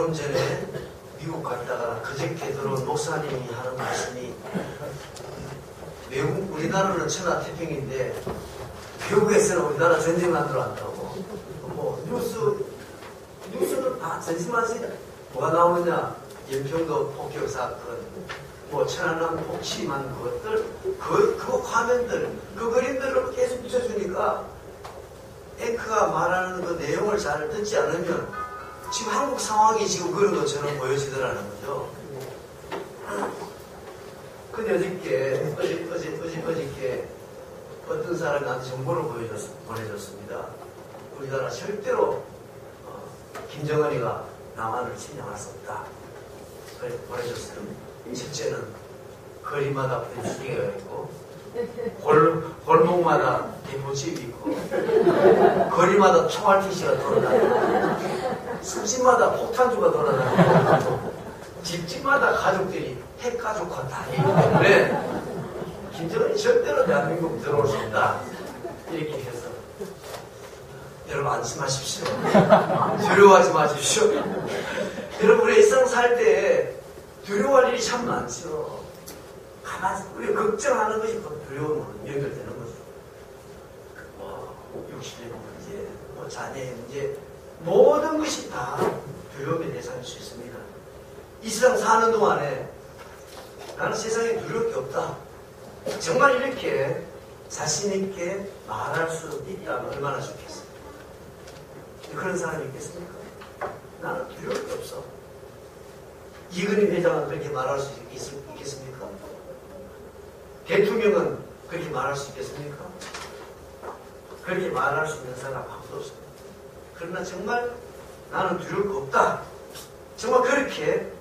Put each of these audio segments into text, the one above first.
조금 전에 미국 갔다가 그저께 들어온 목사님이 하는 말씀이 외국, 우리나라는 천하태평인데 미국에서는 우리나라 전쟁 만들어 한다고. 뭐 뉴스는 다 전심하지. 뭐가 나오느냐? 연평도 폭격 사건, 뭐 천안함 폭침한 것들, 그 화면들, 그 그림들을 계속 비춰주니까 앵커가 말하는 그 내용을 잘 듣지 않으면 지금 한국 상황이 지금 그런 것처럼 보여지더라는 거죠. 근데 어저께 어떤 사람이 나한테 정보를 보내줬습니다. 우리나라 절대로 김정은이가 남한을 침략할 수 없다. 그래 보내줬어요. 첫째는 거리마다 분수기가 있고 골목마다 대포집이 있고 거리마다 총알티시가 돌아다니고 숲집마다 폭탄주가 돌아다니고 집집마다 가족들이 핵가족화 다 있기 때문에 김정은이 절대로 대한민국 들어올 수 없다. 이렇게 해서 여러분 안심하십시오. 두려워하지 마십시오. 여러분 우리 일상 살 때 두려워할 일이 참 많죠. 가만히 우리가 걱정하는 것이 두려움으로 연결되는 거죠. 뭐 육신의 문제, 뭐 자녀의 문제, 모든 것이 다 두려움의 대상일 수 있습니다. 이 세상 사는 동안에 나는 세상에 두려울 게 없다. 정말 이렇게 자신 있게 말할 수 있다면 얼마나 좋겠어요. 그런 사람이 있겠습니까? 나는 두려울 게 없어. 이근희 회장은 그렇게 말할 수 있겠습니까? 대통령은 그렇게 말할 수 있겠습니까? 그렇게 말할 수 있는 사람 아무도 없습니다. 그러나 정말 나는 두려울 거 없다. 정말 그렇게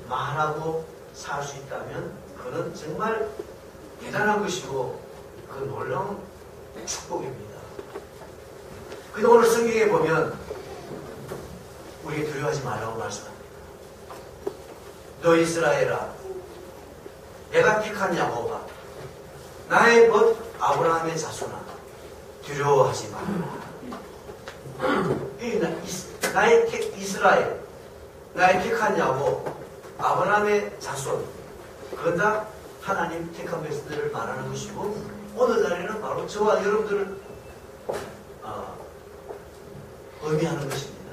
말하고 살 수 있다면 그는 정말 대단한 것이고 그 놀라운 축복입니다. 근데 오늘 성경에 보면 우리에게 두려워하지 말라고 말씀합니다. 너 이스라엘아, 내가 택한 야곱아, 나의 벗 아브라함의 자손아, 두려워하지 말라. 나의 이스라엘, 나의 택한 야곱, 아브라함의 자손, 그건 다 하나님 택한 백성들을 말하는 것이고 오늘날에는 바로 저와 여러분들을 의미하는 것입니다.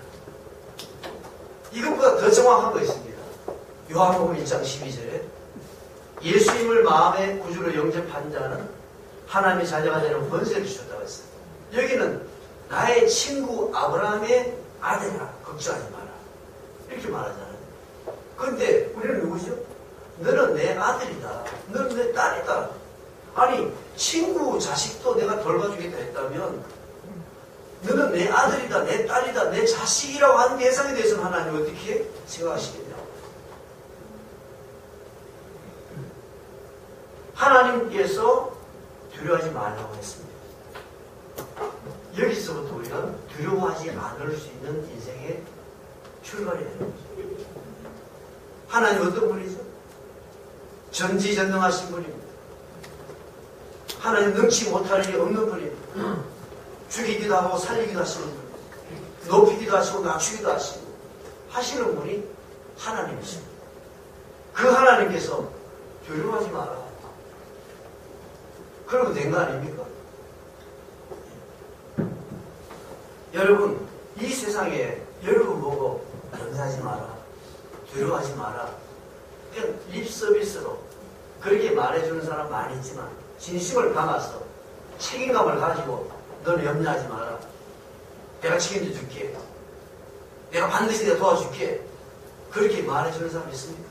이것보다 더 정확한 거 있습니다. 요한복음 1장 12절에 예수님을 마음의 구주로 영접한 자는 하나님의 자녀가 되는 권세를 주셨다고 했어요. 여기는 나의 친구 아브라함의 아들이라 걱정하지 마라. 이렇게 말하잖아요. 그런데 우리는 누구죠? 너는 내 아들이다. 너는 내 딸이다. 아니 친구 자식도 내가 돌봐주겠다 했다면 너는 내 아들이다, 내 딸이다, 내 자식이라고 하는 대상에 대해서는 하나님 어떻게 생각하시겠냐고. 하나님께서 두려워하지 말라고 했습니다. 여기서부터 우리가 두려워하지 않을 수 있는 인생의 출발이 되는 거죠. 하나님 어떤 분이죠? 전지전능하신 분입니다. 하나님 능치 못할 일이 없는 분입니다. 죽이기도 하고 살리기도 하시는 분, 높이기도 하시고 낮추기도 하시는 분이 하나님이십니다. 그 하나님께서 두려워하지 마라. 그러면 된 거 아닙니까? 여러분, 이 세상에 여러분 보고 염려하지 마라, 두려워하지 마라. 그냥 립서비스로 그렇게 말해주는 사람 많이 있지만 진심을 담아서 책임감을 가지고 너는 염려하지 마라. 내가 책임져 줄게. 내가 반드시 내가 도와줄게. 그렇게 말해주는 사람 있습니까?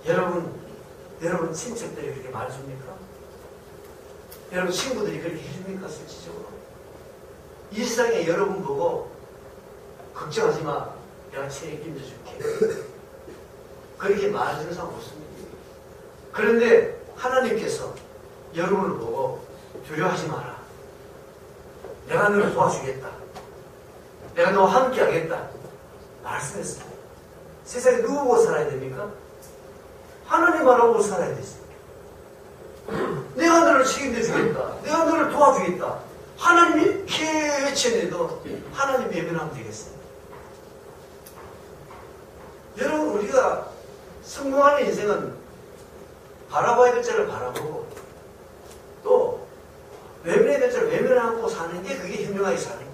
여러분 친척들이 그렇게 말해줍니까? 여러분 친구들이 그렇게 해줍니까? 실질적으로. 이 세상에 여러분 보고 걱정하지 마. 내가 책임져 줄게. 그렇게 말해주는 사람 없습니다. 그런데 하나님께서 여러분을 보고 두려워하지 마라. 내가 너를 도와주겠다. 내가 너와 함께 하겠다. 말씀했습니다. 세상에 누구 보고 살아야 됩니까? 하나님 알아보고 살아야 되지. 내가 너를 책임져 주겠다. 내가 너를 도와주겠다. 하나님이 이렇게 외쳐내도 하나님 외면하면 되겠어요. 우리가 성공하는 인생은 바라봐야 될 자를 바라보고 또 외면해야 될 자를 외면하고 사는 게 그게 현명하게 사는 거예요.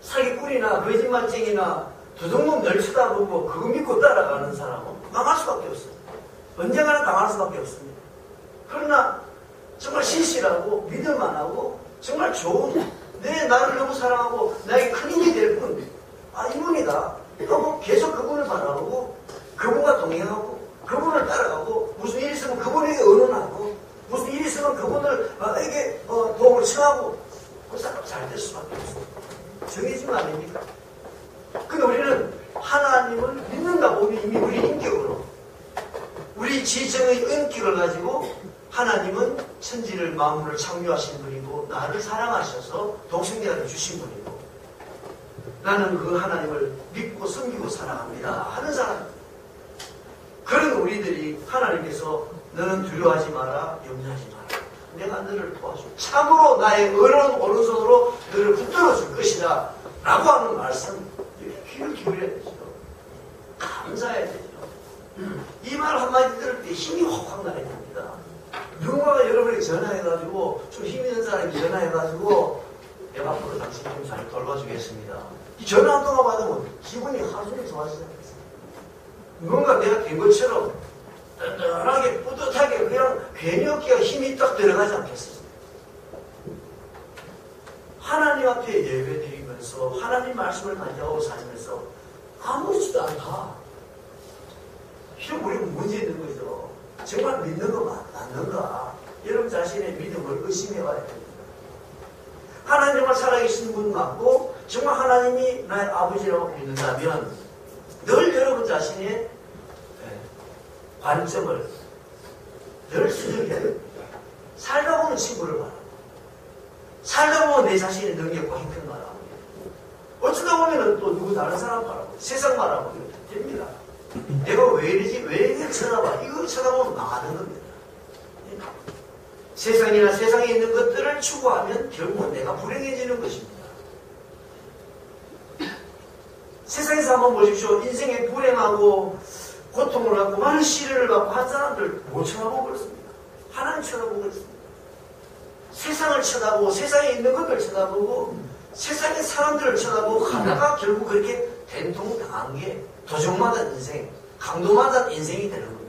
사기꾼이나 거짓말쟁이나 도둑놈 늘 쳐다보고 그거 믿고 따라가는 사람은 망할 수밖에 없어요. 언젠가는 당할 수밖에 없습니다. 그러나 정말 신실하고 믿을만 하고 정말 좋은 내 나를 너무 사랑하고 나에게 큰 힘이 될 분, 이분이다 하고 계속 그분을 바라보고 그분과 동행하고 그분을 따라가고 무슨 일이 있으면 그분에게 의논하고 무슨 일이 있으면 그분에게 도움을 청하고 그 사람 잘 될 수밖에 없습니다. 정해진 거 아닙니까? 근데 우리는 하나님을 믿는다 보면 이미 우리 인격으로 우리 지정의 인격을 가지고 하나님은 천지를 만물을 창조하신 분이고 나를 사랑하셔서 독생자를 주신 분이고 나는 그 하나님을 믿고 섬기고 사랑합니다 하는 사람. 그런 우리들이 하나님께서 너는 두려워하지 마라, 염려하지 마라. 내가 너를 도와줄 참으로 나의 오른손으로 너를 붙들어 줄 것이다 라고 하는 말씀, 귀를 기울여야 되죠. 감사해야 되죠. 이 말 한마디 들을 때 힘이 확 나야 됩니다. 누군가가 여러분에게 전화해가지고 좀 힘 있는 사람이 전화해가지고 내가 앞으로 당신 좀 잘 돌봐주겠습니다. 이 전화 한 통화 받으면 기분이 하루 종일 좋아지지 않겠어요? 뭔가 내가 된 것처럼 든든하게 뿌듯하게 그냥 괜히 어깨가 힘이 딱 들어가지 않겠어요? 하나님 앞에 예배드리면서 하나님 말씀을 만져하고 살면서 아무렇지도 않다. 이런 우리가 문제 있는 거죠. 정말 믿는 거 맞는가? 여러분 자신의 믿음을 의심해 봐야 됩니다. 하나님 정말 살아계신 분 맞고 정말 하나님이 나의 아버지라고 믿는다면 늘 여러분 자신의 관점을 늘 수정해야 됩니다. 살다 보면 친구를 바라고 살다 보면 내 자신의 능력과 형편을 바라고 어쩌다 보면 또 누구 다른 사람 바라고 세상 바라고 됩니다. 내가 왜 이러지? 왜 이렇게 쳐다봐? 이거 쳐다보면 망하는 겁니다. 세상이나 세상에 있는 것들을 추구하면 결국은 내가 불행해지는 것입니다. 세상에서 한번 보십시오. 인생에 불행하고 고통을 받고 많은 시련을 받고 한 사람들 못 쳐다보고 그렇습니다. 하나님 쳐다보고 그렇습니다. 세상을 쳐다보고 세상에 있는 것들 쳐다보고 세상의 사람들을 쳐다보고 하다가 결국 그렇게 된통당한 게 도적마다 인생, 강도마다 인생이 되는 겁니다.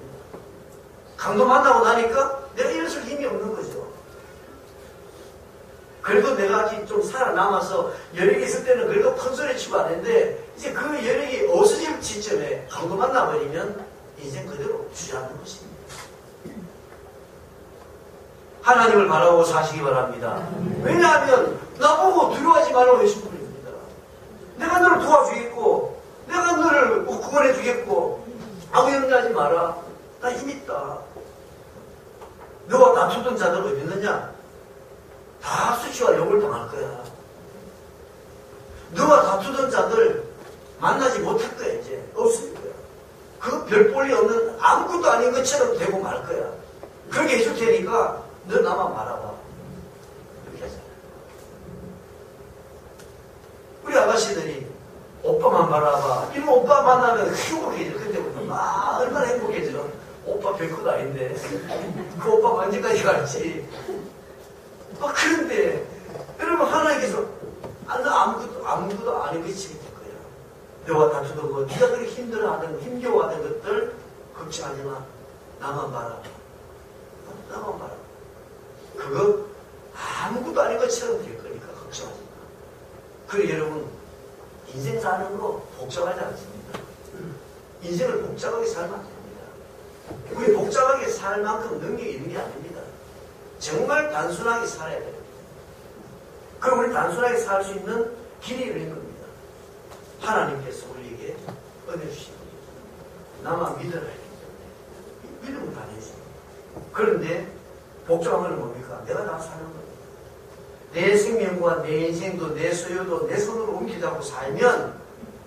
강도 만나고 나니까 내가 일어설 힘이 없는 거죠. 그래도 내가 아직 좀 살아남아서 여력이 있을 때는 그래도 큰 소리 치고 안 했는데 이제 그 여력이 없어질 시점에 강도 만나버리면 인생 그대로 주저앉는 것입니다. 하나님을 바라보고 사시기 바랍니다. 왜냐하면 나보고 두려워하지 말라고 하신 분입니다. 내가 너를 도와주겠고 내가 너를 구원해 주겠고 아무 염려하지 마라. 나 힘 있다. 너와 다투던 자들 어디 있느냐? 다 수치와 욕을 당할 거야. 너와 다투던 자들 만나지 못할 거야. 이제 없을 거야. 그 별 볼이 없는 아무것도 아닌 것처럼 되고 말 거야. 그렇게 해줄 테니까 너 나만 바라봐. 이렇게 하잖아. 우리 아가씨들이 오빠만 바라봐. 이런 오빠 만나면 행복해져. 그때부터 막 얼마나 행복해져. 오빠 별것도 아닌데 그 오빠 언제까지 갈지. 그런데 여러분 하나님께서 너 아무것도 아닌 것이 될 거야. 너와 다투던 것, 네가 그렇게 힘들어하던 힘겨워하던 것들 걱정하지 마. 나만 바라봐. 나만 바라봐. 그거 아무것도 아닌 것처럼 될 거니까 걱정하지 마. 그래 여러분 인생 사는 거 복잡하지 않습니다. 인생을 복잡하게 살면 안 됩니다. 우리 복잡하게 살 만큼 능력이 있는 게 아닙니다. 정말 단순하게 살아야 돼요. 그럼 우리 단순하게 살 수 있는 길이 있는 겁니다. 하나님께서 우리에게 은혜 주신 겁니다. 나만 믿어라 했기 때문에 믿음을 다 내십니다. 그런데 복잡한 건 뭡니까? 내가 다 사는 겁니다. 내 생명과 내 인생도 내 소유도 내 손으로 옮기자고 살면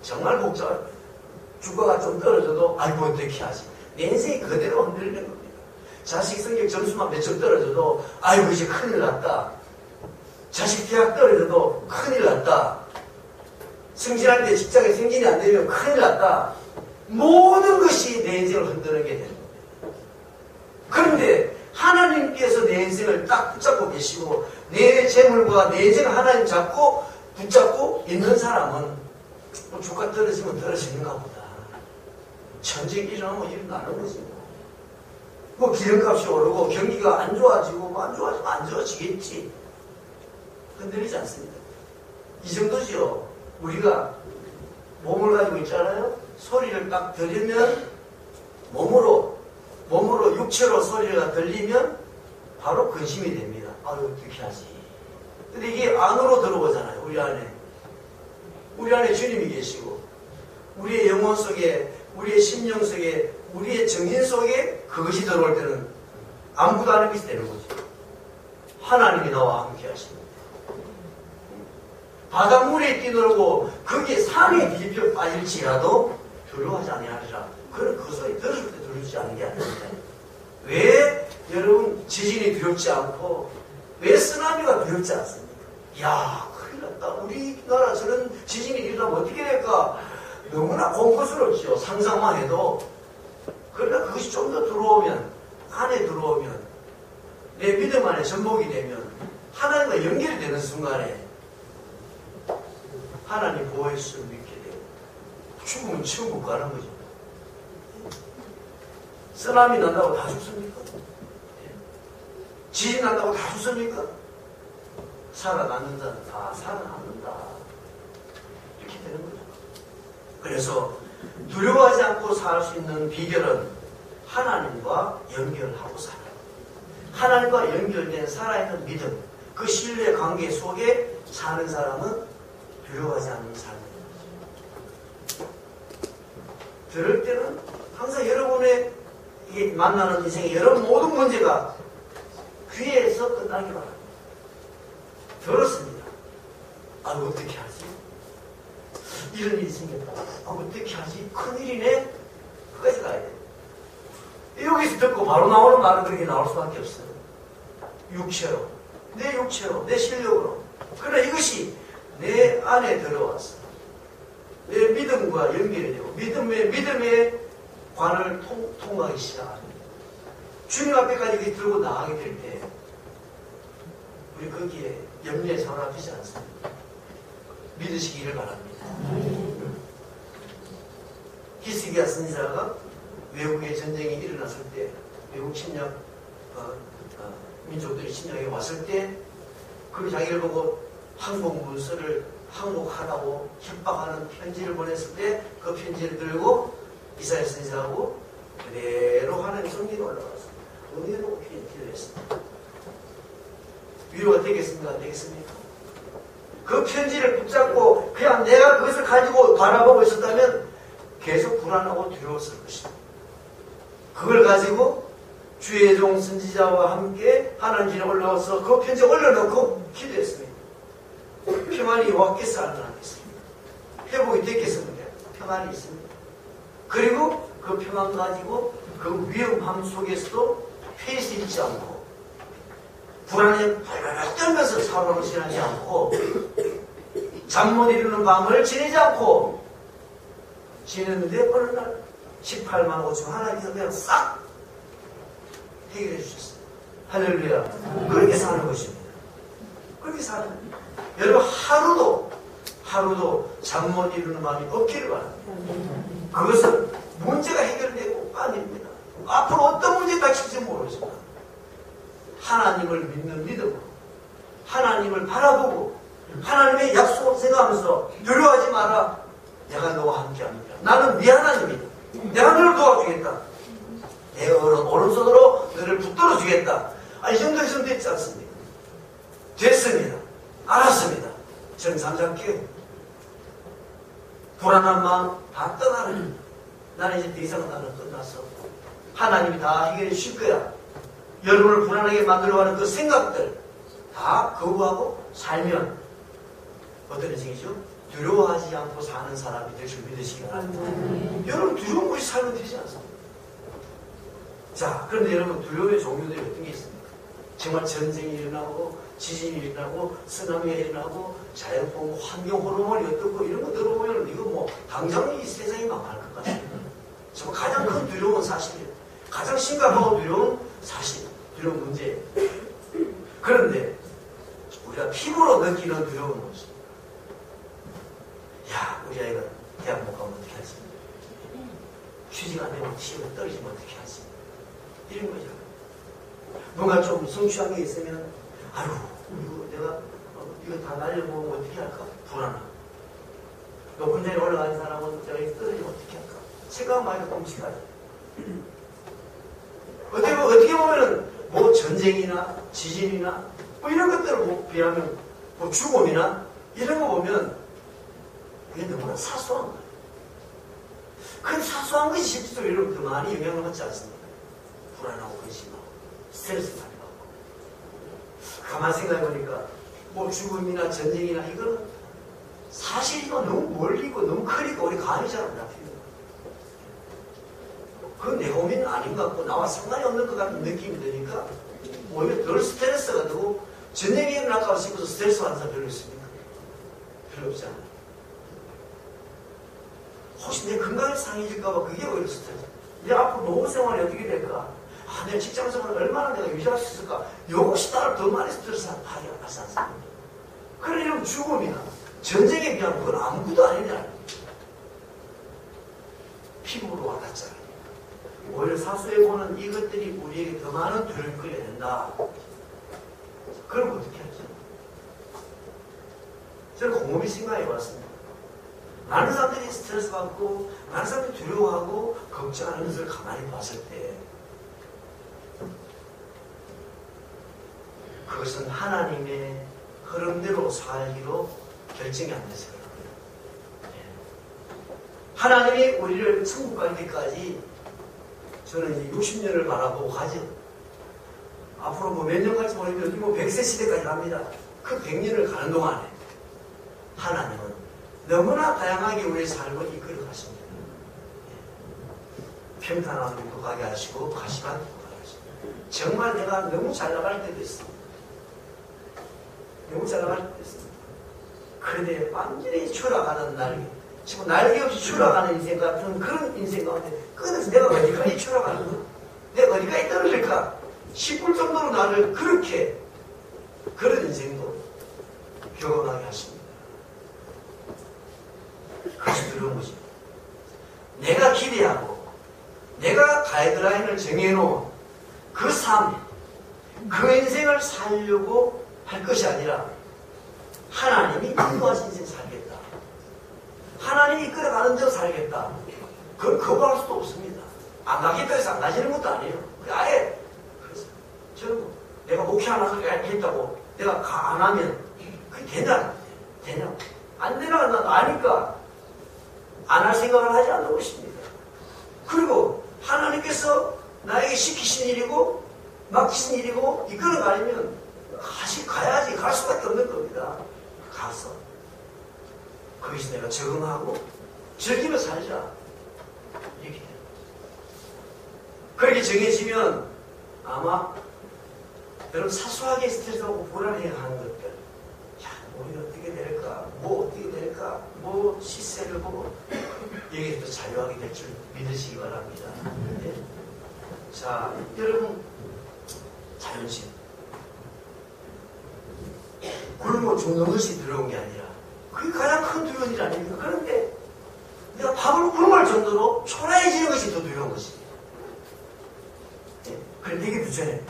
정말 복잡합니다. 주가가 좀 떨어져도 아이고 어떻게 하지? 내 인생이 그대로 흔들리는 겁니다. 자식 성적 점수만 몇 점 떨어져도 아이고 이제 큰일 났다. 자식 대학 떨어져도 큰일 났다. 승진할 때 직장에 승진이 안 되면 큰일 났다. 모든 것이 내 인생을 흔드는 게 되는 겁니다. 그런데 하나님께서 내 인생을 딱 붙잡고 계시고 내 재물과 내 인생을 하나님 잡고 붙잡고 있는 사람은 뭐 주가 떨어지면 떨어지는가 보다. 전쟁이 일어나면 일어나는 거지. 뭐 기름값이 오르고 경기가 안 좋아지고 뭐 안 좋아지면 안 좋아지겠지. 흔들리지 않습니다. 이 정도죠. 우리가 몸을 가지고 있잖아요. 소리를 딱 들으면 몸으로 육체로 소리가 들리면 바로 근심이 됩니다. 아유 어떻게 하지. 근데 이게 안으로 들어오잖아요. 우리 안에 주님이 계시고 우리의 영혼 속에 우리의 심령 속에 우리의 정신 속에 그것이 들어올 때는 아무것도 안 하는 것이 되는 거죠. 하나님이 나와 함께 하십니다. 바닷물에 뛰놀고 거기에 산에 뒤집혀 빠질지라도 두려워하지 아니하리라. 그런 그 소리 들을 때 두렵지 않은 게 아닙니다. 왜 여러분 지진이 두렵지 않고 왜 쓰나미가 두렵지 않습니까? 야 큰일 났다. 우리나라 저런 지진이 일어나면 어떻게 될까? 너무나 공포스럽죠. 상상만 해도. 그러나 그것이 좀 더 들어오면 안에 들어오면 내 믿음 안에 전복이 되면 하나님과 연결되는 순간에 하나님 보호해 주심을 믿게 되고 죽으면 천국 가는 거죠. 쓰나미 난다고 다 죽습니까? 지진 난다고 다 죽습니까? 살아남는 자는 다 살아남는다. 이렇게 되는 거죠. 그래서 두려워하지 않고 살 수 있는 비결은 하나님과 연결하고 살아요. 하나님과 연결된 살아있는 믿음, 그 신뢰 관계 속에 사는 사람은 두려워하지 않는 삶입니다. 들을 때는 항상 여러분의 만나는 인생의 여러분 모든 문제가 귀에서 끝나기 바랍니다. 들었습니다. 아, 어떻게 하지? 이런 일이 생겼다. 아, 어떻게 하지? 큰일이네? 끝까지 가야 돼. 여기서 듣고 바로 나오는 말은 그렇게 나올 수밖에 없어요. 육체로. 내 육체로. 내 실력으로. 그러나 이것이 내 안에 들어와서 내 믿음과 연결이 되고 믿음의 관을 통하기 시작합니다. 주님 앞에까지 이렇게 들고 나가게 될 때 우리 거기에 염려에 사로잡히지 않습니다. 믿으시기를 바랍니다. 히스기야 선지자가 외국에 전쟁이 일어났을 때 외국 침략 민족들이 침략에 왔을 때 그 자기를 보고 항복 문서를 항복하라고 협박하는 편지를 보냈을 때 그 편지를 들고 이사야 선지자하고 그대로 하나님 성전에 올라갔습니다. 은혜로 기도했습니다. 위로가 되겠습니까? 안 되겠습니까? 그 편지를 붙잡고 그냥 내가 그것을 가지고 바라보고 있었다면 계속 불안하고 두려웠을 것입니다. 그걸 가지고 주의 종 선지자와 함께 하나님 집에 올라와서 그 편지 올려놓고 기도했습니다. 평안이 왔겠어 안 왔겠습니까? 회복이 됐겠습니까? 평안이 있습니다. 그리고 그 평안 가지고 그 위험함 속에서도 페이스 잃지 않고 불안에 발발발 떨면서 사고를 지나지 않고 잠 못 이루는 밤을 지내지 않고 지냈는데 어느 날 18만 5천 하나님께서 그냥 싹 해결해 주셨어요. 할렐루야. 그렇게 사는 것입니다. 그렇게 사는 겁니다. 여러분 하루도 잠 못 이루는 마음이 없기를 바랍니다. 그것은 문제가 해결되고 아닙니다. 앞으로 어떤 문제가 닥칠지 모르지만 하나님을 믿는 믿음으로 하나님을 바라보고 하나님의 약속을 생각하면서 두려워하지 마라. 내가 너와 함께합니다. 나는 네 하나님이다. 내가 너를 도와주겠다. 내가 오른손으로 너를 붙들어 주겠다. 이 정도 있으면 됐지 않습니까? 됐습니다. 알았습니다. 저는 잠잠게 불안한 마음 다 떠나는 나는 이제 더 이상 나는 끝났어. 하나님이 다 해결해 주실 거야. 여러분을 불안하게 만들어가는 그 생각들 다 거부하고 살면 어떤 인생이죠? 두려워하지 않고 사는 사람이 될 줄 믿으시기 바랍니다. 여러분 두려움 없이 살면 되지 않습니까? 자, 그런데 여러분 두려움의 종류들이 어떤 게 있습니까? 정말 전쟁이 일어나고 지진이 일어나고 쓰나미가 일어나고 자연풍 환경 호르몬이 어떻고 이런 거 들어보면 이거 뭐 당장 이 세상이 망할 것 같습니다. 정말 가장 큰 두려움은 사실이에요. 가장 심각하고 두려운 사실, 두려운 문제예요. 그런데 우리가 피부로 느끼는 두려움은 뭐지? 야, 우리 아이가 대학 못 가면 어떻게 하지? 취직 안 되면 시험에 떨어지면 어떻게 하지? 이런 거죠. 뭔가 좀 성취한 게 있으면 아유, 이거 내가 이거 다 날려먹으면 어떻게 할까? 불안하고. 높은 자리에 올라가는 사람은 내가 이거 떨어지면 어떻게 할까? 생각만 해도 끔찍하죠. 어떻게 보면은 뭐 전쟁이나 지진이나 뭐 이런 것들을 비하면 뭐 죽음이나 이런 거 보면 그게 너무나 사소한 거예요. 그 사소한 것이 실질적으로 이렇게 더 많이 영향을 받지 않습니까? 불안하고 근심하고 스트레스 많이 받고. 가만히 생각해보니까 뭐 죽음이나 전쟁이나 이거는 사실 이거 너무 멀리고 너무 크니까 우리 감이 잘 안 잡힙니다. 그건 내 고민은 아닌 것 같고 나와 상관이 없는 것 같은 느낌이 드니까 오히려 덜 스트레스가 되고 전쟁이 일어날까 싶어서 스트레스 받는 사람 별로 있습니까? 별로 없지 않아요. 혹시 내 건강이 상해질까봐 그게 오히려 스트레스. 내 앞으로 노후 생활이 어떻게 될까? 아, 내 직장 생활을 얼마나 내가 유지할 수 있을까? 이것이 나를 더 많이 스트레스를 받지 않습니까? 그래, 이런 죽음이나 전쟁에 비하면 그건 아무것도 아니냐. 피부로 와닿잖아요. 오히려 사수에 보는 이것들이 우리에게 더 많은 두려움을 끌게 된다. 그럼 어떻게 하죠? 저는 곰곰이 생각해 봤습니다. 많은 사람들이 스트레스 받고 많은 사람들이 두려워하고 걱정하는 것을 가만히 봤을 때 그것은 하나님의 흐름대로 살기로 결정이 안 돼서 하나님이 우리를 천국 갈 때까지 저는 이제 60년을 바라보고 가죠. 앞으로 뭐 몇 년 갈지 모르겠는데 뭐 100세 시대까지 갑니다. 그 100년을 가는 동안에 하나님은 너무나 다양하게 우리의 삶을 이끌어 가십니다. 평탄한 곳도 가게 하시고 가시밭 곳도 가게 하시고 정말 내가 너무 잘 나갈 때도 있습니다. 너무 잘 나갈 때도 있습니다. 그런데 완전히 추락하는 날개, 지금 날개 없이 추락하는 인생 같은 그런 인생 가운데 끊어서 내가 어디까지 추락하는 거야? 내가 어디까지 떨어질까 싶을 정도로 나를 그렇게 그런 인생도 경험하게 하십니다. 그것이 두려운 거죠. 내가 기대하고 내가 가이드라인을 정해놓은 그 삶, 그 인생을 살려고 할 것이 아니라 하나님이 인도하신 인생 살겠다. 하나님이 이끌어가는 대로 살겠다. 그걸 거부할 수도 없습니다. 안 가겠다 해서 안 가시는 것도 아니에요. 아예 그래서 저는 내가 목회 하나 했다고 내가 안 하면 그게 되냐? 되냐? 안 되나? 나도 아니까 안 할 생각을 하지 않는 것입니다. 그리고 하나님께서 나에게 시키신 일이고 맡기신 일이고 이끌어가려면 가야지 갈 수밖에 없는 겁니다. 가서 거기서 내가 적응하고 즐기며 살자 이렇게 돼요. 그렇게 정해지면 아마 여러분 사소하게 스트레스하고 불안해하는 것들 야, 우리 어떻게 될까? 뭐 어떻게 될까? 뭐 시세를 보고 여기에서 자유하게 될 줄 믿으시기 바랍니다. 네. 자, 여러분 자존심 굶어 죽는 것이 두려운 게 아니라 그게 가장 큰 두려운 일 아닙니까? 그런데 내가 밥을 굶을 정도로 초라해지는 것이 더 두려운 것이에요. 네. 그런데 이게 부처네.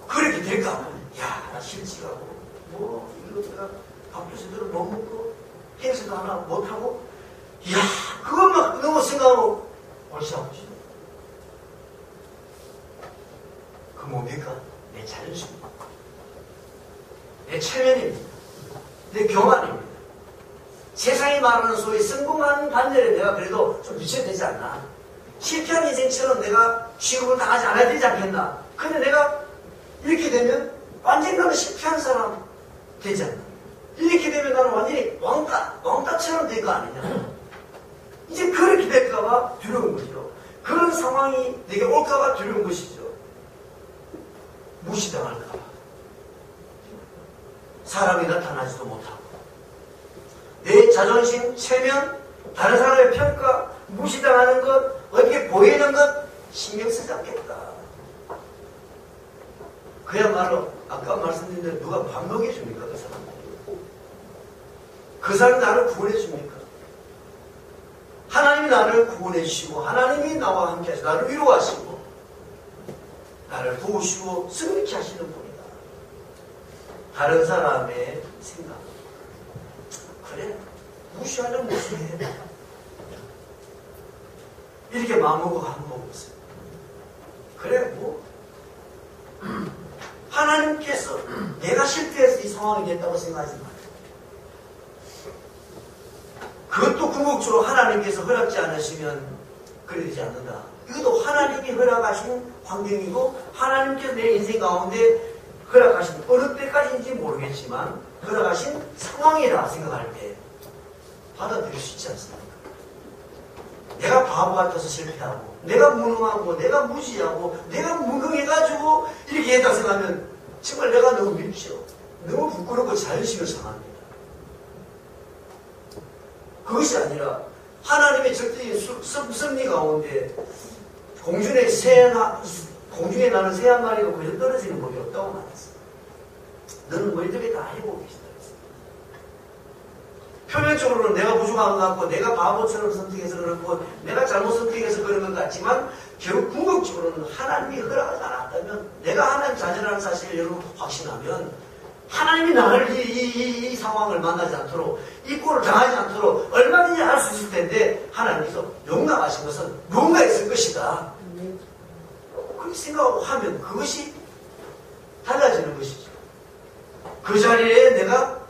그렇게 될까? 야, 나 실직하고 뭐 이거 내가 밥도 제대로 못 먹고 행사도 하나 못하고 이야, 그것만 너무 생각하고 얼씨하고 싶어. 그 뭡니까? 내 자존심입니다. 내 체면입니다. 내 교만입니다. 세상이 말하는 소위 성공한 반열에 내가 그래도 좀 미쳐야 되지 않나? 실패한 인생처럼 내가 취급을 당하지 않아야 되지 않겠나? 근데 내가 이렇게 되면 완전히 나는 실패한 사람 되지 않나? 이렇게 되면 나는 완전히 왕따처럼 될 거 아니냐? 이제 그렇게 될까봐 두려운 거죠. 그런 상황이 내게 올까봐 두려운 것이죠. 무시당할까봐. 사람이 나타나지도 못하고 내 자존심, 체면, 다른 사람의 평가, 무시당하는 것, 어떻게 보이는 것 신경 쓰지 않겠다. 그야말로 아까 말씀드린 대로 누가 밥 먹여줍니까? 그 사람들이. 그 사람이 나를 구원해줍니까? 하나님이 나를 구원해주시고 하나님이 나와 함께 하시고 나를 위로하시고 나를 도우시고 승리케 하시는 분이다. 다른 사람의 생각. 그래, 무시하려면 무시해. 이렇게 마음먹고 한번 있어요. 그래, 뭐 하나님께서 내가 실패해서 이 상황이 됐다고 생각하지 마요. 그것도 궁극적으로 하나님께서 허락지 않으시면 그래 되지 않는다. 이것도 하나님이 허락하신 환경이고 하나님께서 내 인생 가운데 허락하신 어느 때까지인지 모르겠지만 허락하신 상황이라 생각할 때 받아들일 수 있지 않습니까? 내가 바보 같아서 실패하고 내가 무능하고 내가 무지하고 내가 무능해가지고 이렇게 했다 생각하면 정말 내가 너무 밉죠. 너무 부끄럽고 자존심을 상합니다. 그것이 아니라 하나님의 절대적인 섭리 가운데 공중에 나는 새 한 마리가 그저 떨어지는 법이 없다고 말했어요. 너는 너희들이 다 해보고 계시다. 표면적으로는 내가 부족한 것 같고 내가 바보처럼 선택해서 그렇고 내가 잘못 선택해서 그런 것 같지만 결국 궁극적으로는 하나님이 허락하지 않았다면 내가 하나님 자녀라는 사실을 여러분 확신하면 하나님이 나를 이 상황을 만나지 않도록 이 꼴을 당하지 않도록 얼마든지 할 수 있을 텐데 하나님께서 용납하신 것은 뭔가 있을 것이다. 그렇게 생각하고 하면 그것이 달라지는 것이죠. 그 자리에 내가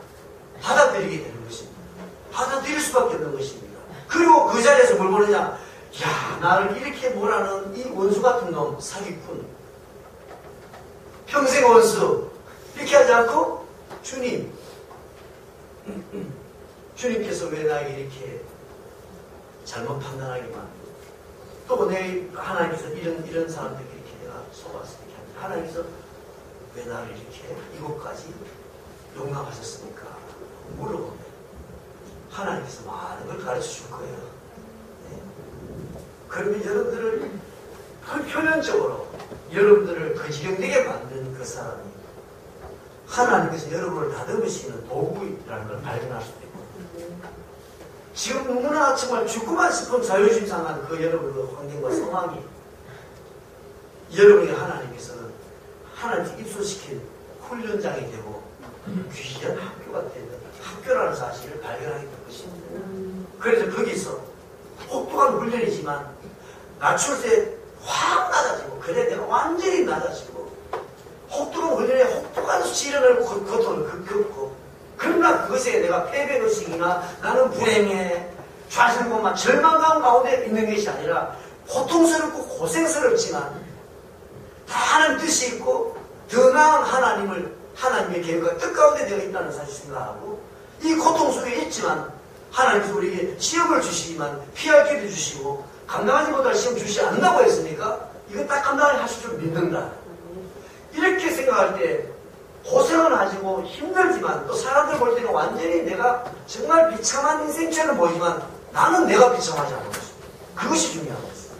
받아들이게 되는 것입니다. 받아들일 수밖에 없는 것입니다. 그리고 그 자리에서 뭘 보느냐? 야, 나를 이렇게 몰아는 이 원수 같은 놈, 사기꾼. 평생 원수. 이렇게 하지 않고, 주님께서 왜 나에게 이렇게 잘못 판단하게 만들고, 또 하나님께서 이런 사람들 이렇게 내가 속아서 이렇게 합니다. 하나님께서 왜 나를 이렇게 이곳까지 용납하셨습니까? 물어보면 하나님께서 많은 걸 가르쳐 줄 거예요. 네. 그러면 여러분들을 표면적으로 여러분들을 그 지경되게 만든 그 사람이 하나님께서 여러분을 다듬으시는 도구라는 걸 발견할 수도 있고 지금 너무나 정말 죽고만 싶은 자존심 상한 그 여러분의 그 환경과 상황이 여러분에게 하나님께서는 하나님께 입소시킨 훈련장이 되고 귀한 학교가 되는 학교라는 사실을 발견하게 될 것입니다. 그래서 거기서 혹독한 훈련이지만 낮출 때 확 낮아지고 그래 내가 완전히 낮아지고 혹독한 훈련에 혹독한 시련을 고통을 겪고 그러나 그것에 내가 패배의식이나 나는 불행해 좌절감만 절망감 가운데 있는 것이 아니라 고통스럽고 고생스럽지만 다 하나님 뜻이 있고 더 나은 하나님의 계획과 뜻 가운데 내가 있다는 사실 생각하고 이 고통 속에 있지만 하나님께서 우리에게 시험을 주시지만 피할 길을 주시고 감당하지 못할 시험 주시지 않는다고 했으니까 이거 딱 감당하실 줄 믿는다. 이렇게 생각할 때 고생은 하지고 힘들지만 또 사람들 볼 때는 완전히 내가 정말 비참한 인생처럼 보이지만 나는 내가 비참하지 않은 것입니다. 그것이 중요한 것입니다.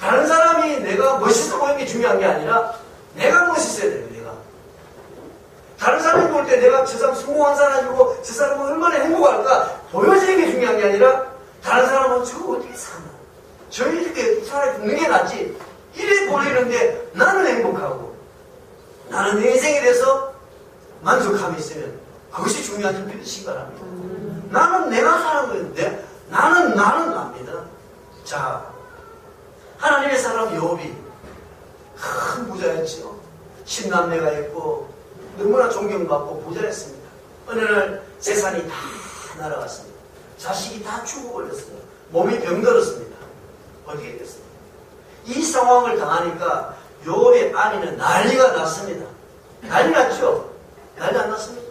다른 사람이 내가 멋있어 보이는 게 중요한 게 아니라 내가 멋있어야 돼요. 내가 다른 사람이 볼 때 내가 저 사람 성공한 사람이고 저 사람은 얼마나 행복할까 보여지는 게 중요한 게 아니라 다른 사람은 저거 어떻게 사나 저 이렇게 차라리 죽는 게 낫지 이래 보이는데 나는 행복하고 나는 내 인생에 대해서 만족함이 있으면 그것이 중요한 줄 믿으신 거랍니다. 나는 내가 사는 거였는데 나는 납니다. 자, 하나님의 사람 욥이 큰 부자였죠. 10남매가 있고 너무나 존경받고 부자였습니다. 어느 날 재산이 다 날아갔습니다. 자식이 다 죽어버렸어요. 몸이 병들었습니다. 어떻게 됐습니까? 이 상황을 당하니까 욥의 아내는 난리가 났습니다. 난리 났죠? 난리 안 났습니까?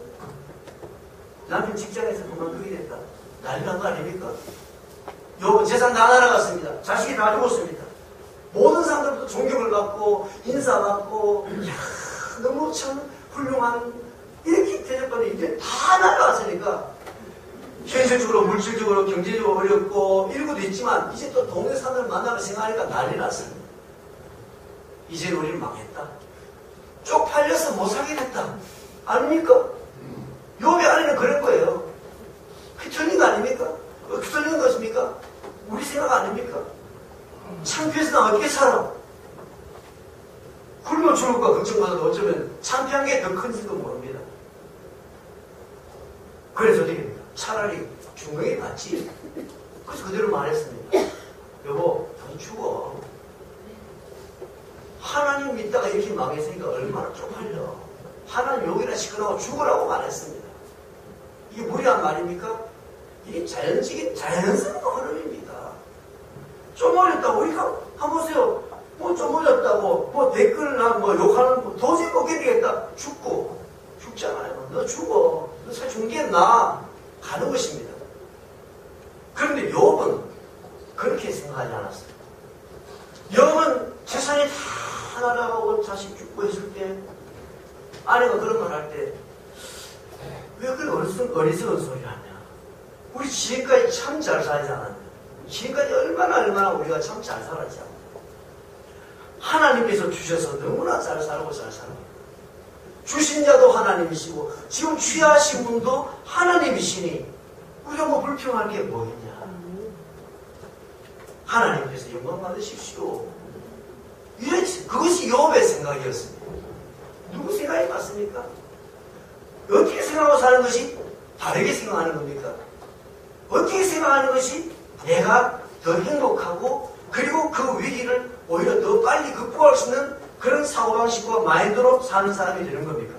남편 직장에서 그만두게 됐다. 난리 난 거 아닙니까? 욥은 재산 다 날아갔습니다. 자식이 다 죽었습니다. 모든 사람들부터 존경을 받고 인사받고 이야, 너무 참 훌륭한 이렇게 대접받는 이제 다 날아갔으니까 현실적으로, 물질적으로, 경제적으로 어렵고 이런 것도 있지만 이제 또 동네 사람들 만나면 생각하니까 난리 났습니다. 이제 우리는 망했다. 쪽팔려서 못 살게 됐다. 아닙니까? 욥의 아내는 그런 거예요. 그 틀린 거 아닙니까? 그 틀린 것입니까? 우리 생각 아닙니까? 창피해서 나 어떻게 살아? 굶어 죽을까 걱정받아도 어쩌면 창피한 게 더 큰지도 모릅니다. 그래서 어떻게 됩니까? 차라리 중경에 갔지. 그래서 그대로 말했습니다. 여보, 더 죽어. 하나님 믿다가 이렇게 망했으니까 얼마나 쪽팔려. 하나님 여기나 시끄러워 죽으라고 말했습니다. 이게 무리한 말입니까? 이게 자연스러운 흐름입니다. 좀 어렵다고, 우리가 한번 보세요. 뭐 좀 어렵다고, 뭐 댓글이나 뭐 욕하는 거 도저히 못 견디겠다. 죽잖아요. 너 죽어. 너 살 죽는 게 나아. 가는 것입니다. 그런데 욥은 그렇게 생각하지 않았어요. 욥은 재산이 다 날아가고 자식 죽고 했을 때 아내가 그런 말 할 때 왜 그런 어리석은 소리 하냐. 우리 지금까지 참 잘 살지 않았냐. 지금까지 얼마나 우리가 참 잘 살았지 않냐. 하나님께서 주셔서 너무나 잘 살고 잘 살고 주신 자도 하나님이시고 지금 취하신 분도 하나님이시니 우리가 뭐 불평할 게 뭐 있냐. 하나님께서 영광 받으십시오. 그것이 욥의 생각이었습니다. 누구 생각이 맞습니까? 어떻게 생각하고 사는 것이 다르게 생각하는 겁니까? 어떻게 생각하는 것이 내가 더 행복하고 그리고 그 위기를 오히려 더 빨리 극복할 수 있는 그런 사고방식과 마인드로 사는 사람이 되는 겁니까?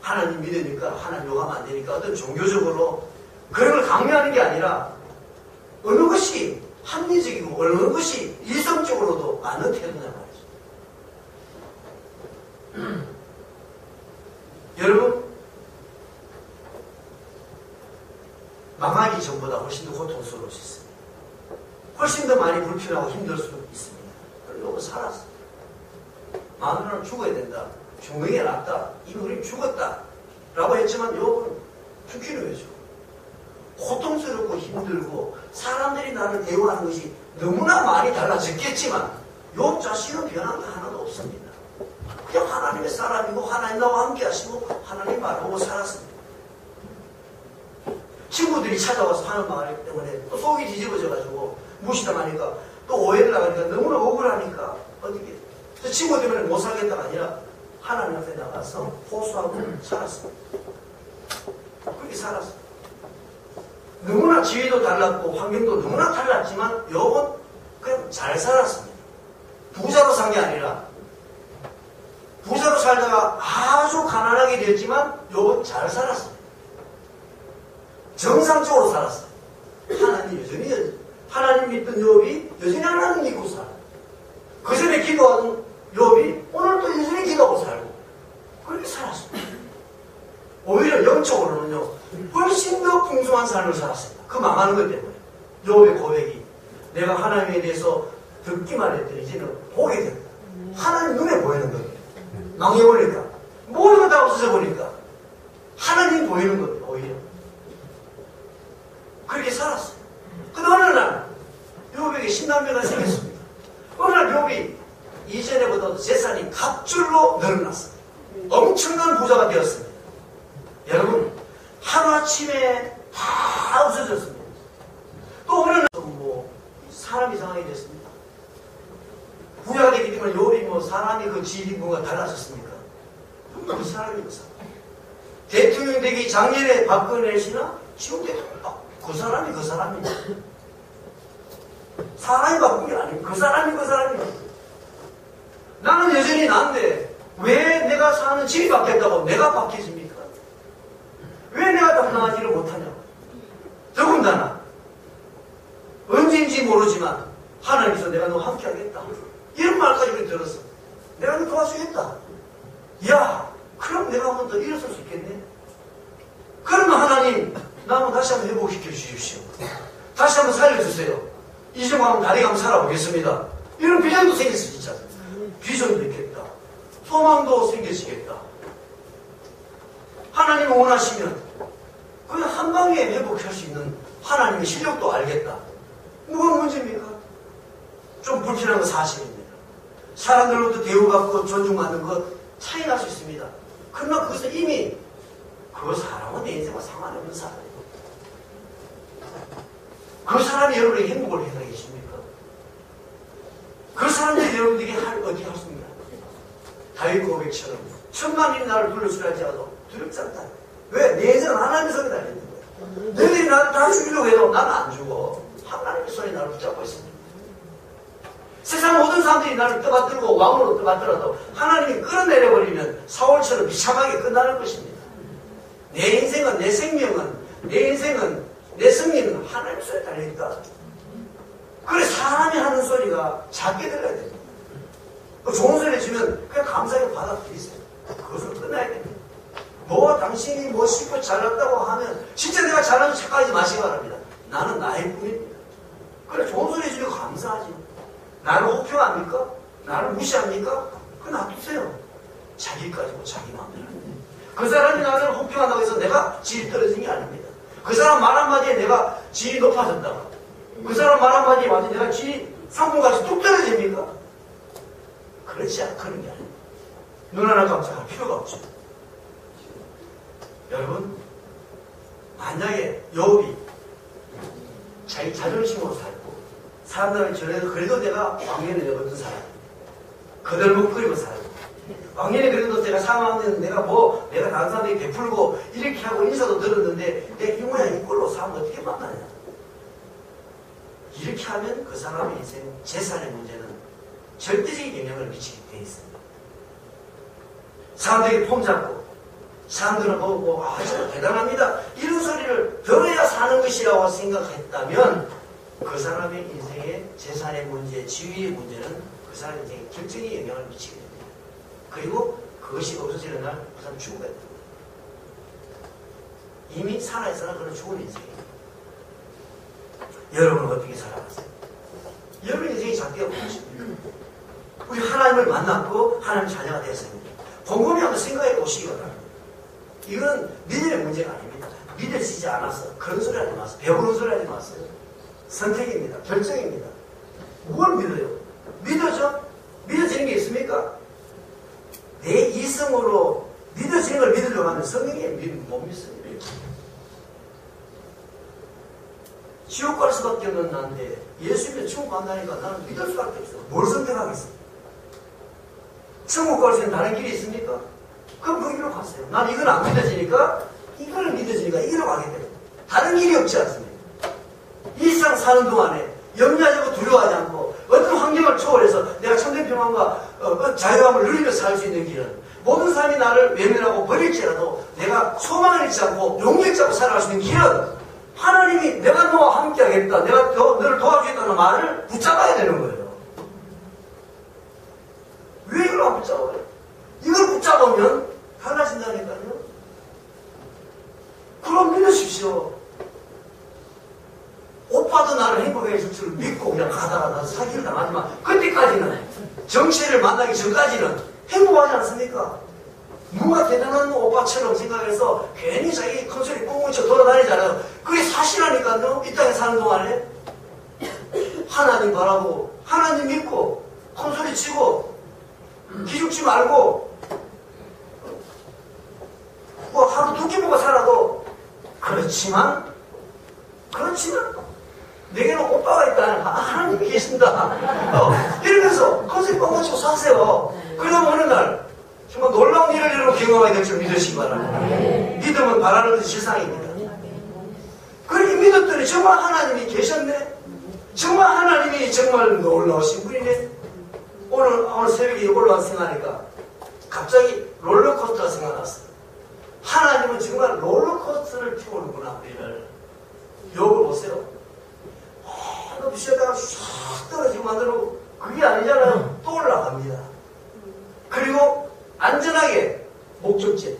하나님 믿으니까 하나님 욕하면 안 되니까 어떤 종교적으로 그런 걸 강요하는 게 아니라 어느 것이 합리적이고 어느 것이 이성적으로도 맞는 태도냐 말이죠. 여러분, 망하기 전보다 훨씬 더 고통스러울 수 있습니다. 훨씬 더 많이 불편하고 힘들 수 있습니다. 그리고 살았어. 마누라는 죽어야 된다. 죽는 게 낫다. 이미 우리 죽었다. 라고 했지만 욥은 죽기는 왜 죽어? 고통스럽고 힘들고 사람들이 나를 대우하는 것이 너무나 많이 달라졌겠지만 욥 자신은 변한 게 하나도 없습니다. 그냥 하나님의 사람이고 하나님 나와 함께 하시고 하나님 말하고 살았습니다. 친구들이 찾아와서 하는 말 때문에 또 속이 뒤집어져가지고 무시당하니까 또 오해를 나가니까 너무나 억울하니까 어떻게 그 친구 때문에 못 살겠다가 아니라 하나님 앞에 나가서 호소하고 살았습니다. 그렇게 살았어요. 너무나 지위도 달랐고 환경도 너무나 달랐지만 욥은 그냥 잘 살았습니다. 부자로 산 게 아니라 부자로 살다가 아주 가난하게 됐지만 욥은 잘 살았습니다. 정상적으로 살았어요. 하나님 믿던 욥이 여전히 하나님 믿고 살아요. 그 전에 기도하던 욥이 오늘도 여전히 기도하고 살고 그렇게 살았습니다. 오히려 영적으로는요 훨씬 더 풍성한 삶을 살았습니다. 그 망하는 것 때문에 욥의 고백이 내가 하나님에 대해서 듣기만 했더니 이제는 보게 된다. 하나님 눈에 보이는 거예요. 망해버리니까 모든 것 다 없어져버리니까 하나님 보이는 거예요. 오히려 그렇게 살았어요. 근데 어느 날 욥에게 신남매가 생겼습니다. 어느 날 욥이 이전에보다 재산이 갑줄로 늘어났습니다. 엄청난 부자가 되었습니다. 여러분 하루아침에 다 없어졌습니다. 또 어느 날 사람이 이상하게 됐습니다. 부자가 되기 때문에 욥이 사람이 그 지인분과 달라졌습니까? 그 사람이 그 사람. 대통령 되기 작년에 박근혜 씨나 지금 대통령 그 사람이 사람이 바꾼 게 아니고 그 사람이 나는 여전히 난데 왜 내가 사는 집이 바뀌었다고 내가 바뀌어집니까? 왜 내가 당당하지를 못하냐고. 더군다나 언제인지 모르지만 하나님께서 내가 너 함께 하겠다 이런 말까지 들었어. 내가 너 도와주겠다. 야 그럼 내가 한 번 더 일어설 수 있겠네. 그러면 하나님 나 한번 다시 한번 회복시켜 주십시오. 다시 한번 살려주세요. 이제 한번 다리가 한번 살아보겠습니다. 이런 비전도 생겼어. 진짜 비전도 있겠다. 소망도 생겨지겠다. 하나님이 원하시면 그냥 한 방에 회복할 수 있는 하나님의 실력도 알겠다. 뭐가 문제입니까? 좀 불편한 건 사실입니다. 사람들로부터 대우받고 존중받는 것 차이 날 수 있습니다. 그러나 그것은 이미 그 사람은 내 인생과 상관없는 사람이에요. 그 사람이 여러분에게 행복을 해다 계십니까? 그 사람들이 여러분에게 어떻게 하십니까? 다윗 고백처럼 1000만인이 나를 둘러쓰라 할지라도 두렵지 않다. 왜? 내 인생은 하나님의 손에 달려있는 거예요. 너희들이 나를 다 죽이려고 해도 나는 안 죽어. 하나님의 손이 나를 붙잡고 있습니다. 세상 모든 사람들이 나를 떠받들고 왕으로 떠받들어도 하나님이 끌어내려버리면 사울처럼 비참하게 끝나는 것입니다. 내 인생은, 내 생명은, 내 인생은, 내 승리는 하나님의 손에 달려있다. 그래 사람이 하는 소리가 작게 들어야 됩니다. 좋은 소리 주면 그냥 감사하게 받아들이세요. 그것을 끝나야 됩니다. 당신이 뭐 쉽고 잘났다고 하면 진짜 내가 잘나서 착각하지 마시기 바랍니다. 나는 나의 뿐입니다. 그래 좋은 소리 주면 감사하지. 나를 호평합니까? 나를 무시합니까? 그거 놔두세요. 자기 가지고 자기 마음대로. 그 사람이 나를 호평한다고 해서 내가 질이 떨어진 게 아닙니다. 그 사람 말 한마디에 내가 질이 높아졌다고. 그 사람 말 한마디에 맞아 내가 질이 상품같이 뚝 떨어집니까? 그렇지 않고 그런 게 아닙니다. 눈 하나 깜짝할 필요가 없죠. 여러분, 만약에 욥이 자기 자존심으로 살고 사람들을 전해도 그래도 내가 왕년에 어떤 사람 거들먹거리고 살고 왕년에 그래도 내가 상황에는 내가 다른 사람에게 베풀고 이렇게 하고 인사도 들었는데 내 이 모양 이 꼴로 사람 어떻게 만나냐. 이렇게 하면 그 사람의 인생 재산의 문제는 절대적인 영향을 미치게 되어 있습니다. 사람들에게 폼잡고 사람들은 아주 대단합니다. 이런 소리를 들어야 사는 것이라고 생각했다면 그 사람의 인생의 재산의 문제, 지위의 문제는 그 사람의 인생에 결정적인 영향을 미치게 됩니다. 그리고 그것이 없어지는 날 그 사람 죽어야 됩니다. 이미 살아있으나 그는 죽은 인생입니다. 여러분은 어떻게 살아가세요? 여러분 인생이 작게 무엇입니까? 우리 하나님을 만났고 하나님 자녀가 되었습니다. 곰곰이 한번 생각해 보시기 바랍니다. 이건 믿음의 문제가 아닙니다. 믿어지지 않아서 그런 소리 하지 마세요. 배부른 소리 하지 마세요. 선택입니다. 결정입니다. 뭘 믿어요? 믿어져? 믿어지는 게 있습니까? 내 이성으로 믿어지는 걸 믿으려고 하면 성령의 못 믿습니다. 지옥 갈 수밖에 없는 나인데 예수님이 천국 간다니까 나는 믿을 수밖에 없어. 뭘 선택하겠어? 천국 갈 수 있는 다른 길이 있습니까? 그럼 그 길로 갔어요. 난 이건 안 믿어지니까 이거는 믿어지니까 이 길로 가게 돼요. 다른 길이 없지 않습니까? 이 세상 사는 동안에 염려하지 않고 두려워하지 않고 어떤 환경을 초월해서 내가 참된 평안과 자유함을 누리며 살 수 있는 길은 모든 사람이 나를 외면하고 버릴지라도 내가 소망을 잃지 않고 용기를 잡고 살아갈 수 있는 길은 하나님이 내가 너와 함께 하겠다. 내가 너를 도와주겠다는 말을 붙잡아야 되는 거예요. 왜 이걸 안 붙잡아요? 이걸 붙잡으면 달라진다니까요. 그럼 믿으십시오. 오빠도 나를 행복하게 해줄 줄 믿고 그냥 가다가 나도 사기를 당하지만 그때까지는 정체를 만나기 전까지는 행복하지 않습니까? 누가 대단한 오빠처럼 생각해서 괜히 자기 큰소리 뻥뻥 쳐 돌아다니잖아요. 그게 사실하니까요. 이 땅에 사는 동안에 하나님 바라고 하나님 믿고 큰소리 치고 기죽지 말고 하루 두 끼 먹고 살아도 그렇지만 내게는 오빠가 있다. 하나님이 계신다. 이러면서 큰소리 뻥뻥 치고 사세요. 그러다 어느 날 정말 놀라운 일을 여러분 경험하게 될 줄 믿으시기 바랍니다. 믿음은 바라는 것이 실상입니다. 그렇게 믿었더니 정말 하나님이 계셨네. 정말 하나님이 정말 놀라우신 분이네. 오늘 새벽에 올라와서 생각하니까 갑자기 롤러코스터가 생각났어요. 하나님은 정말 롤러코스터를 피우는구나. 우리를 욥을 보세요. 높이 쉬었다가 쫙 떨어지고 만들고 그게 아니잖아요. 또 올라갑니다. 그리고 안전하게 목적지에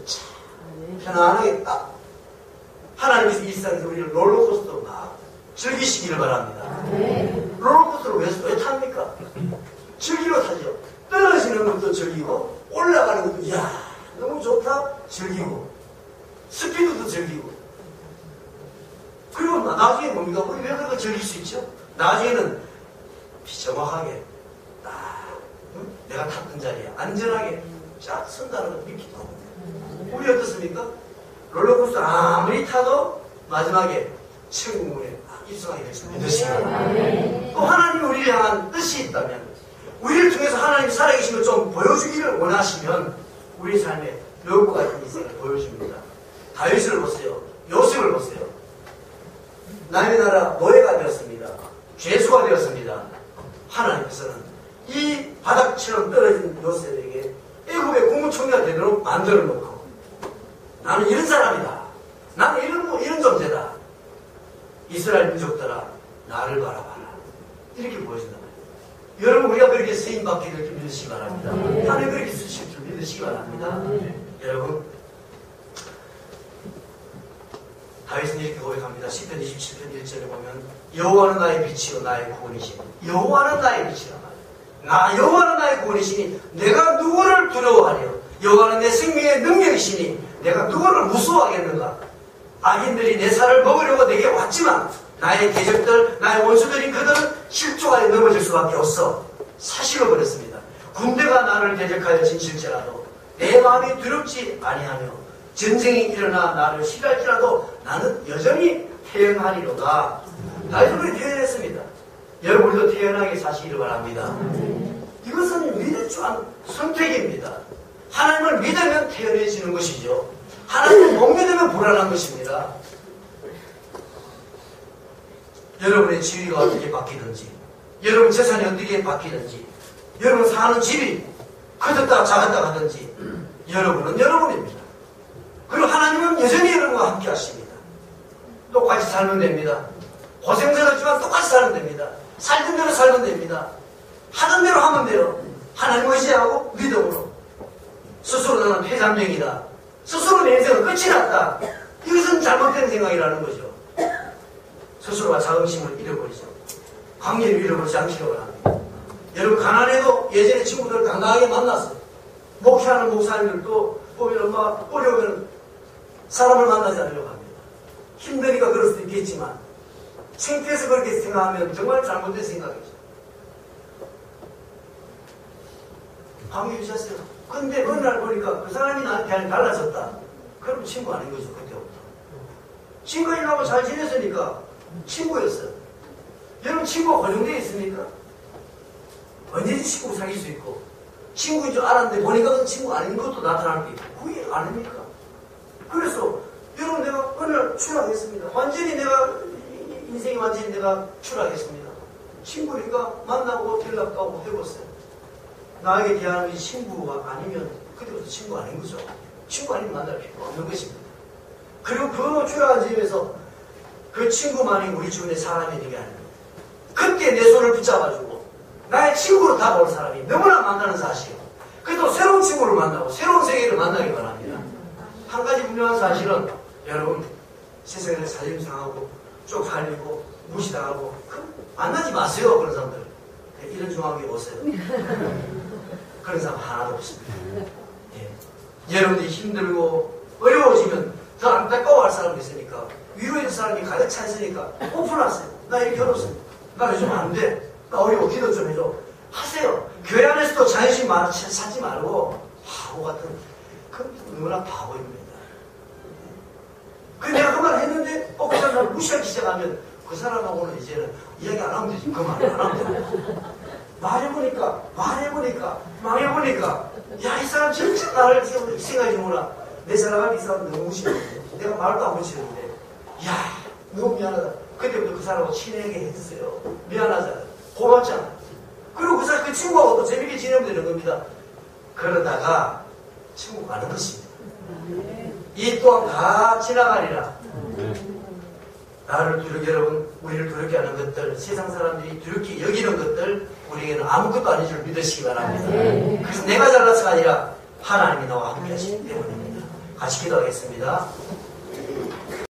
편안하게 딱 하나님께서 이 세상에서 우리를 롤러코스터로 막 즐기시기를 바랍니다. 롤러코스터로 왜 탑니까? 즐기러 타죠. 떨어지는 것도 즐기고 올라가는 것도 이야 너무 좋다 즐기고 스피드도 즐기고 그럼 나중에 뭡니까? 우리 왜 그걸 즐길 수 있죠? 나중에는 정확하게 내가 탔던 자리에 안전하게 쫙 선다는 걸 믿기도 하고. 우리 어떻습니까? 롤러코스터 아무리 타도 마지막에 천국문에 입성하게 될 수 믿으시기 바랍니다. 또 하나님이 우리를 향한 뜻이 있다면, 우리를 통해서 하나님이 살아계심을 좀 보여주기를 원하시면 우리 삶에 묘과 같은 인생을 보여줍니다. 다윗을 보세요. 요셉을 보세요. 남의 나라 노예가 되었습니다. 죄수가 되었습니다. 하나님께서는 이 바닥처럼 떨어진 요셉에게 애굽의 국무총리가 되도록 만들어 놓고, 나는 이런 사람이다. 나는 이런 존재다. 이스라엘 민족들아, 나를 바라봐라. 이렇게 보여준단 말이에요. 여러분, 우리가 그렇게 쓰임받게 될 줄 믿으시기 바랍니다. 하나님 그렇게 쓰실 줄 믿으시기 바랍니다. 여러분, 다윗은 이렇게 고백합니다. 시편 27편 1절에 보면 여호와는 나의 빛이요 나의 구원이시니, 여호와는 나의 빛이라 말이야. 여호와는 나의 구원이시니 내가 누구를 두려워하리요. 여호와는 내 생명의 능력이시니 내가 누구를 무서워하겠는가. 악인들이 내 살을 먹으려고 내게 왔지만 나의 대적들, 나의 원수들인 그들은 실족하여 넘어질 수밖에 없어. 사실로 그랬습니다. 군대가 나를 대적하여 진실지라도 내 마음이 두렵지 아니하며 전쟁이 일어나 나를 싫어할지라도 나는 여전히 태어나리로다. 다윗은 그렇게 표현했습니다. 여러분도 태어나게 사시기를 바랍니다. 이것은 믿을 줄 아는 선택입니다. 하나님을 믿으면 태어나지는 것이죠. 하나님을 못 믿으면 불안한 것입니다. 여러분의 지위가 어떻게 바뀌든지, 여러분 재산이 어떻게 바뀌든지, 여러분 사는 집이 커졌다 작았다 하든지, 여러분은 여러분입니다. 그리고 하나님은 여전히 여러분과 함께 하십니다. 똑같이 살면 됩니다. 고생스럽지만 똑같이 살면 됩니다. 살던 대로 살면 됩니다. 하던 대로 하면 돼요. 하나님 의지하고 믿음으로. 스스로 나는 폐잔병이다. 스스로 내 인생은 끝이 났다. 이것은 잘못된 생각이라는 거죠. 스스로가 자긍심을 잃어버리죠. 관계를 잃어버리지 않기를 바랍니다. 여러분, 가난해도 예전에 친구들을 당당하게 만났어요. 목회하는 목사님들도 보면 엄마 어려우면 사람을 만나지 않으려고 합니다. 힘드니까 그럴 수도 있겠지만 창피해서 그렇게 생각하면 정말 잘못된 생각이죠. 관계 유지하세요. 근데 어느 날 보니까 그 사람이 나한테 달라졌다. 그럼 친구 아닌 거죠. 그때부터. 친구인하고 잘 지냈으니까 친구였어요. 여러분, 친구가 고정되어 있습니까? 언제든지 친구 사귈 수 있고, 친구인 줄 알았는데 보니까 그 친구 아닌 것도 나타날 게 있고, 그게 아닙니까? 그래서 여러분, 내가 어느 날 추락했습니다. 완전히 내가 인생이 완전히 내가 추락했습니다. 친구니까 만나고 연락하고 해봤어요. 나에게 대하는 이 친구가 아니면 그때부터 친구 아닌 거죠. 친구 아니면 만날 필요가 없는 것입니다. 그리고 그 추락한 집에서 그 친구만이 우리 주변의 사람이 되게 하는 거예요. 그때 내 손을 붙잡아주고 나의 친구로 다가올 사람이 너무나 많다는 사실. 그래도 새로운 친구를 만나고 새로운 세계를 만나기 바랍니다. 한 가지 분명한 사실은 여러분, 세상에서 살림상하고 쪽팔리고 무시당하고 만나지 마세요. 그런 사람들. 이런 중학교에 오세요. 그런 사람 하나도 없습니다. 예. 여러분들이 힘들고 어려워지면 더 안타까워할 사람도 있으니까, 위로해줄 사람이 가득 차 있으니까 오픈하세요. 나 이렇게 어렵습니다. 나 요즘 안 돼. 나 어려워. 기도 좀 해줘. 하세요. 교회 안에서도 자존심 찾지 말고 바보 같은, 그 너무나 바보입니다. 내가 그 말 했는데 그 사람을 무시하기 시작하면 그 사람하고는 이제는 이야기 안 하면 되지. 그 말 안 하면 되지. 말해보니까 야, 이 사람 진짜 나를 생각해보라. 내 사랑하는 이 사람 너무 무시했는데, 내가 말도 안 무시했는데, 야, 너무 미안하다. 그때부터 그 사람하고 친하게 해주세요. 미안하잖아. 고맙잖아. 그리고 그 친구하고 또 재밌게 지내면 되는 겁니다. 그러다가 친구가 가는 것입니다. 이 또한 다 지나가리라. 나를 두렵게, 여러분, 우리를 두렵게 하는 것들, 세상 사람들이 두렵게 여기는 것들, 우리에게는 아무것도 아닌 줄 믿으시기 바랍니다. 그래서 내가 잘나서가 아니라 하나님이 나와 함께 하시기 때문입니다. 같이 기도하겠습니다.